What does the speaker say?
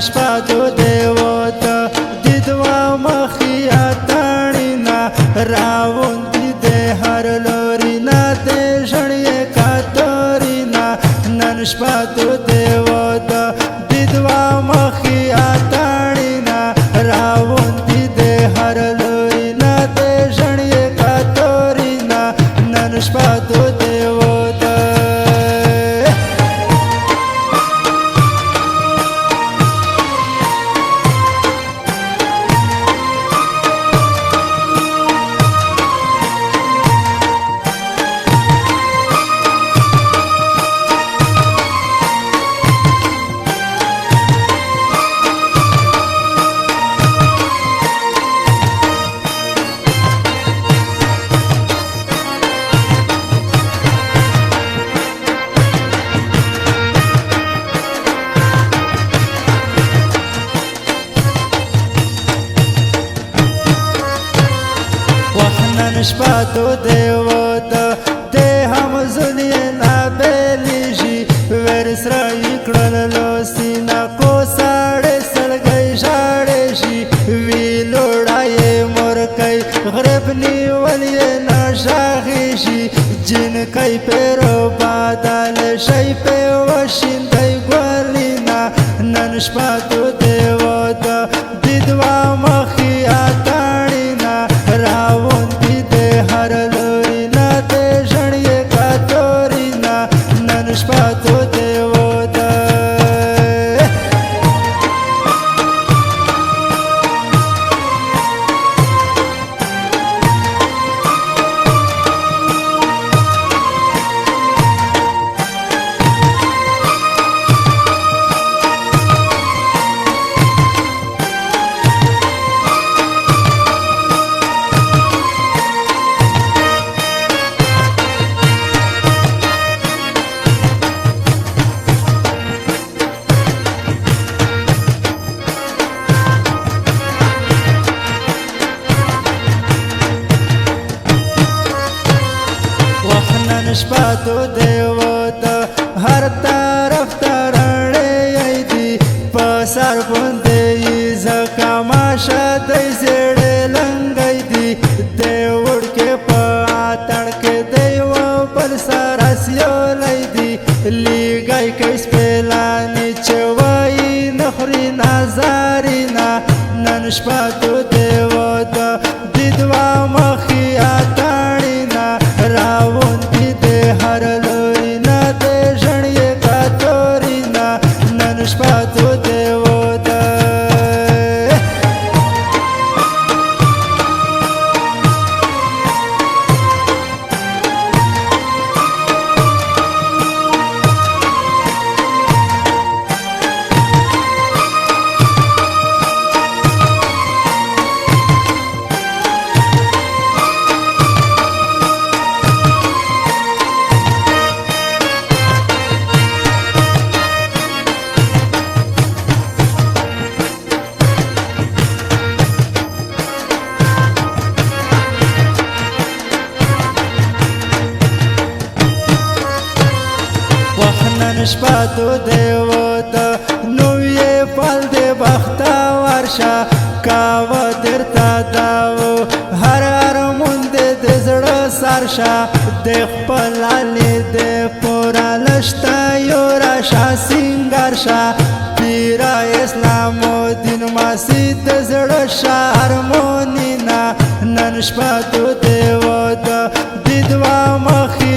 شپه دیو ته د دوه مخې اتڼینا راوندي د هر لوري نه د ژړې کاتورینا نن شپه دیو ته د دوه مخې اتڼینا راوندي د هر لوري نه د ژړې کاتورینا نن شپه دیو ته نن شپه دیو ته د هم زلې نه بیلیږي ورسره یې کړل لوسینا کو ساړې سړګۍ ژاړې شي وی لوړایې مورکۍ غریب نیولې نه ژاغې شي جنکۍ پیرو بادال شي په وشیندۍ ګولینا نن شپه دیو ته د دوه مخې اتڼینا راوندي هر لوري نه د ژړې کاتورینا نن شپه دیو ته نن شپه دیو ته هر طرف ته رڼې دي په سر باندې یې ځکه ماشه دی زیړې لنګۍ دي د وړکې په اتڼ کې دیو بل سره سیولی دي لیږی کوي سپېلانې چې وایي نه خوري نازارینا نن شپه دیو ته د دوه مخې اتڼینا راوندي هر لوري نه د ژړې کاتورینا نن شپه دیو ته نن شپه دیو ته نو یې پل د بختور شه کاوه درته داو هر ارمون د زړه سر شه د خپل علي د پوره لشته یو راشه سینګار شه پیره اسلام دین ماسي د زړه شه هرمونینا نن شپه دیو ته د دوه مخې